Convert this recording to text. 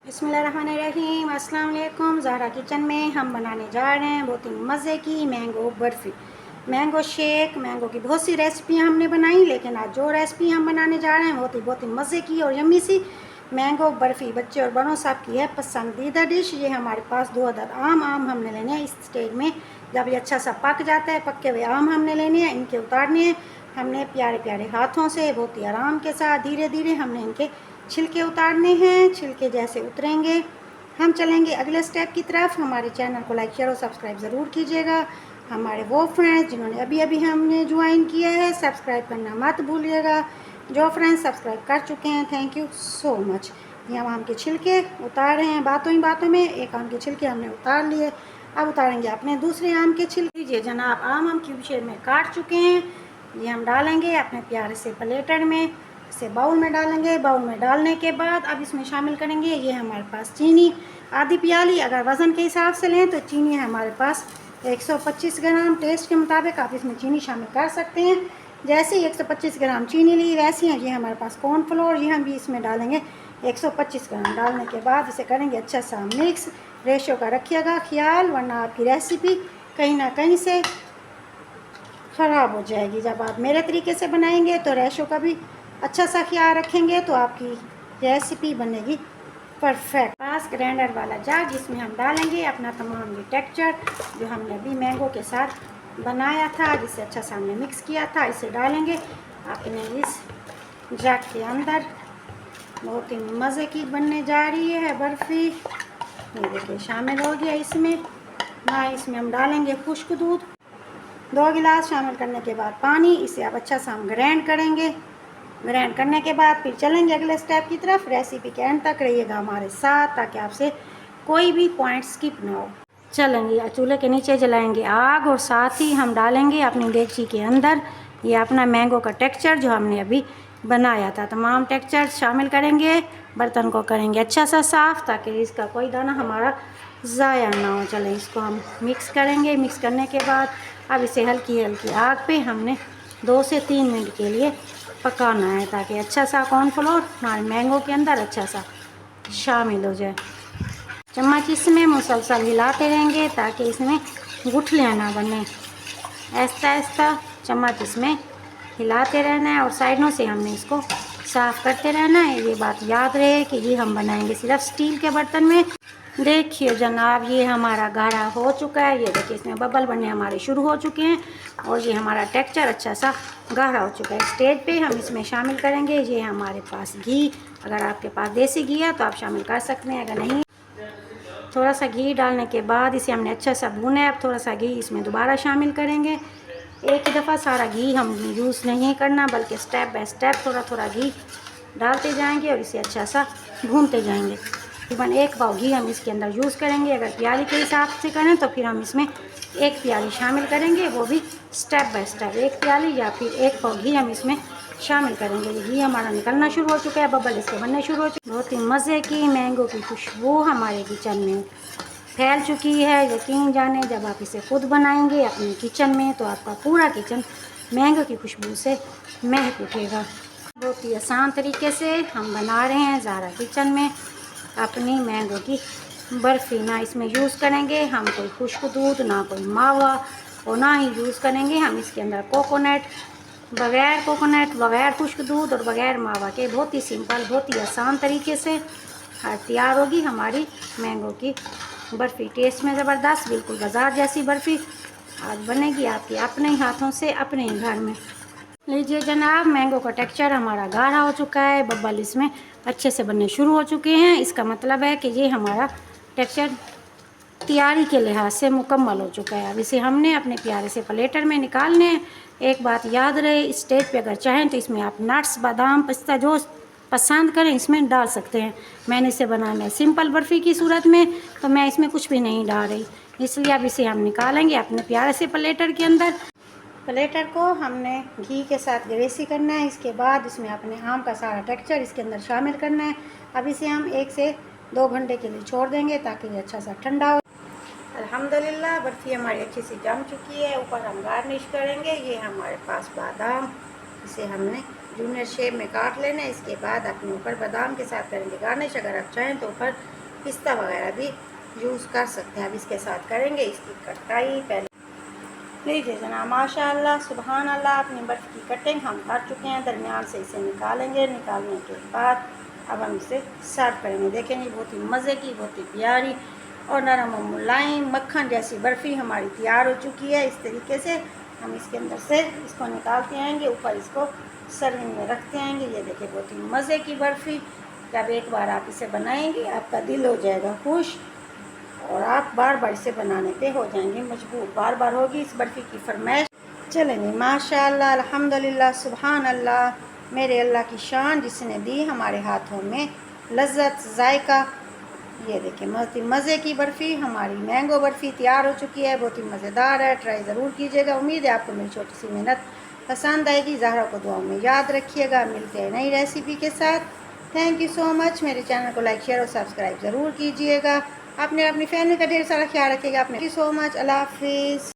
बिस्मिल्लाहिर्रहमानिर्रहीम। अस्सलाम वालेकुम। ज़हरा किचन में हम बनाने जा रहे हैं बहुत ही मज़े की mango barfi, mango shake. Mango की बहुत सी रेसिपी हमने बनाई, लेकिन आज जो रेसिपी हम बनाने जा रहे हैं बहुत ही मज़े की और यम्मी सी मैंगो बर्फ़ी। बच्चे और बड़ों सब की है पसंदीदा डिश। ये हमारे पास 2 अदद आम हमने लेने हैं। इस स्टेज में जब ये अच्छा सा पक जाता है, पके हुए आम हमने लेने हैं, इनके उतारने हैं हमने प्यारे प्यारे हाथों से, बहुत ही आराम के साथ धीरे धीरे हमने इनके छिलके उतारने हैं। छिलके जैसे उतरेंगे हम चलेंगे अगले स्टेप की तरफ। हमारे चैनल को लाइक शेयर और सब्सक्राइब ज़रूर कीजिएगा। हमारे वो फ्रेंड्स जिन्होंने अभी अभी हमने ज्वाइन किया है, सब्सक्राइब करना मत भूलिएगा। जो फ्रेंड्स सब्सक्राइब कर चुके हैं, थैंक यू सो मच। ये हम आम के छिलके उतार रहे हैं बातों ही बातों में। एक आम के छिलके हमने उतार लिए, अब उतारेंगे अपने दूसरे आम के छिलके। लीजिए जनाब, आम हम क्यूब शेप में काट चुके हैं। ये हम डालेंगे अपने प्यारे से प्लेटर में, इसे बाउल में डालेंगे। बाउल में डालने के बाद अब इसमें शामिल करेंगे, ये हमारे पास चीनी आधी प्याली, अगर वज़न के हिसाब से लें तो चीनी है हमारे पास 125 ग्राम। टेस्ट के मुताबिक आप इसमें चीनी शामिल कर सकते हैं। जैसे ही 125 ग्राम चीनी ली वैसी है ये हमारे पास कॉर्नफ्लोर, ये हम भी इसमें डालेंगे 125 ग्राम। डालने के बाद इसे करेंगे अच्छा सा मिक्स। रेशो का रखिएगा ख्याल, वरना आपकी रेसिपी कहीं ना कहीं से ख़राब हो जाएगी। जब आप मेरे तरीके से बनाएंगे तो रेशो का भी अच्छा सा ख्याल रखेंगे तो आपकी रेसिपी बनेगी परफेक्ट। पास ग्राइंडर वाला जार, जिसमें हम डालेंगे अपना तमाम ये टेक्सचर जो हमने अभी मैंगो के साथ बनाया था, जिसे अच्छा सा हमने मिक्स किया था, इसे डालेंगे अपने इस जग के अंदर। बहुत ही मज़े की बनने जा रही है बर्फ़ी। ये देखिए शामिल हो गया इसमें ना। इसमें हम डालेंगे खुश्क दूध 2 गिलास। शामिल करने के बाद पानी, इसे अब अच्छा सा हम ग्राइंड करेंगे। ग्राइंड करने के बाद फिर चलेंगे अगले स्टेप की तरफ। रेसिपी के एंड तक रहिएगा हमारे साथ ताकि आपसे कोई भी पॉइंट स्किप ना हो। चलेंगे चूल्हे के नीचे जलाएंगे आग और साथ ही हम डालेंगे अपनी देगची के अंदर ये अपना मैंगो का टेक्सचर जो हमने अभी बनाया था। तमाम टेक्सचर शामिल करेंगे। बर्तन को करेंगे अच्छा सा साफ़ ताकि इसका कोई दाना हमारा ज़ाया ना हो। चलें इसको हम मिक्स करेंगे। मिक्स करने के बाद अब इसे हल्की हल्की आग पे हमने 2 से 3 मिनट के लिए पकाना है ताकि अच्छा सा कॉर्नफ्लोर हमारे मैंगो के अंदर अच्छा सा शामिल हो जाए। चम्मच इसमें मुसलसल हिलाते रहेंगे ताकि इसमें गुठलियाँ ना बने। आहिस्ता आहिस्ता चम्मच इसमें हिलाते रहना है और साइडों से हमने इसको साफ़ करते रहना है। ये बात याद रहे कि ये हम बनाएंगे सिर्फ स्टील के बर्तन में। देखिए जनाब, ये हमारा गाढ़ा हो चुका है। ये देखिए इसमें बबल बनने हमारे शुरू हो चुके हैं और ये हमारा टेक्सचर अच्छा सा गाढ़ा हो चुका है। स्टेज पे हम इसमें शामिल करेंगे ये हमारे पास घी। अगर आपके पास देसी घी है तो आप शामिल कर सकते हैं, अगर नहीं थोड़ा सा घी डालने के बाद इसे हमने अच्छा सा भूना है। अब थोड़ा सा घी इसमें दोबारा शामिल करेंगे। एक ही दफ़ा सारा घी हम यूज़ नहीं करना, बल्कि स्टेप बाय स्टेप थोड़ा थोड़ा घी डालते जाएंगे और इसे अच्छा सा भूनते जाएंगे। तकरीबन 1 पाव घी हम इसके अंदर यूज़ करेंगे। अगर प्याली के हिसाब से करें तो फिर हम इसमें 1 प्याली शामिल करेंगे, वो भी स्टेप बाय स्टेप। 1 प्याली या फिर 1 पाव घी हम इसमें शामिल करेंगे। ये घी हमारा निकलना शुरू हो चुका है, बबल इसके बनने शुरू हो चुके हैं। बहुत ही मज़े की मैंगो की खुशबू हमारे किचन में फैल चुकी है। यकीन जाने जब आप इसे खुद बनाएंगे अपने किचन में तो आपका पूरा किचन मैंगो की खुशबू से महक उठेगा। बहुत ही आसान तरीके से हम बना रहे हैं ज़हरा किचन में अपनी मैंगो की बर्फ़ी। ना इसमें यूज़ करेंगे हम कोई खुश्क दूध, ना कोई मावा, और ना ही यूज़ करेंगे हम इसके अंदर कोकोनट। बग़ैर कोकोनट, बग़ैर खुश्क दूध और बग़ैर मावा के बहुत ही सिंपल, बहुत ही आसान तरीके से तैयार होगी हमारी मैंगो की बर्फ़ी। टेस्ट में ज़बरदस्त, बिल्कुल बाज़ार जैसी बर्फ़ी आज बनेगी आपके अपने ही हाथों से अपने ही घर में। लीजिए जनाब, मैंगो का टेक्सचर हमारा गाढ़ा हो चुका है, बबल इसमें अच्छे से बनने शुरू हो चुके हैं। इसका मतलब है कि ये हमारा टेक्सचर तैयारी के लिहाज से मुकम्मल हो चुका है। अब इसे हमने अपने प्यारे से प्लेटर में निकालने हैं। एक बात याद रहे, इस स्टेज पे अगर चाहें तो इसमें आप नट्स, बादाम, पिस्ता जो पसंद करें इसमें डाल सकते हैं। मैंने इसे बनाना है सिंपल बर्फ़ी की सूरत में, तो मैं इसमें कुछ भी नहीं डाल रही, इसलिए अब इसे हम निकालेंगे अपने प्यारे से प्लेटर के अंदर। प्लेटर को हमने घी के साथ ग्रेसी करना है। इसके बाद इसमें अपने आम का सारा टेक्सचर इसके अंदर शामिल करना है। अब इसे हम 1 से 2 घंटे के लिए छोड़ देंगे ताकि ये अच्छा सा ठंडा हो। अल्हम्दुलिल्लाह बर्फ़ी हमारी अच्छी सी जम चुकी है। ऊपर हम गार्निश करेंगे, ये हमारे पास बादाम, इसे हमने जूनियर शेप में काट लेना है। इसके बाद अपने ऊपर बादाम के साथ करेंगे गार्निश। अगर आप चाहें तो ऊपर पिस्ता वगैरह भी यूज़ कर सकते हैं। अब इसके साथ करेंगे इसकी कटाई। पहले लीजिए जनाब, माशाअल्लाह सुबहान अल्लाह, अपनी बर्फ़ की कटिंग हम कर चुके हैं। दरमियान से इसे निकालेंगे। निकालने के बाद अब हम इसे सर्व करेंगे। देखेंगे बहुत ही मज़े की, बहुत ही प्यारी और नरम और मुलायम मक्खन जैसी बर्फ़ी हमारी तैयार हो चुकी है। इस तरीके से हम इसके अंदर से इसको निकालते आएंगे, ऊपर इसको सर्विंग में रखते आएंगे। ये देखिए बहुत ही मज़े की बर्फ़ी। जब एक बार आप इसे बनाएंगे आपका दिल हो जाएगा खुश और आप बार बार इसे बनाने पे हो जाएंगे मजबूर। बार बार होगी इस बर्फ़ी की फरमाइश। चलेंगे माशाअल्लाह, अल्हम्दुलिल्लाह, सुभान अल्लाह, मेरे अल्लाह की शान जिसने दी हमारे हाथों में लज्जत जायका। ये देखिए बहुत ही मज़े की बर्फ़ी हमारी मैंगो बर्फ़ी तैयार हो चुकी है। बहुत ही मज़ेदार है, ट्राई ज़रूर कीजिएगा। उम्मीद है आपको मेरी छोटी सी मेहनत पसंद आएगी। ज़हरा को दुआओं में याद रखिएगा। मिलते हैं नई रेसिपी के साथ। Thank you so much. मेरे चैनल को लाइक शेयर और सब्सक्राइब ज़रूर कीजिएगा। आपने अपनी फैमिली का ढेर सारा ख्याल रखिएगा। Thank you so much. अल्लाह हाफिज़।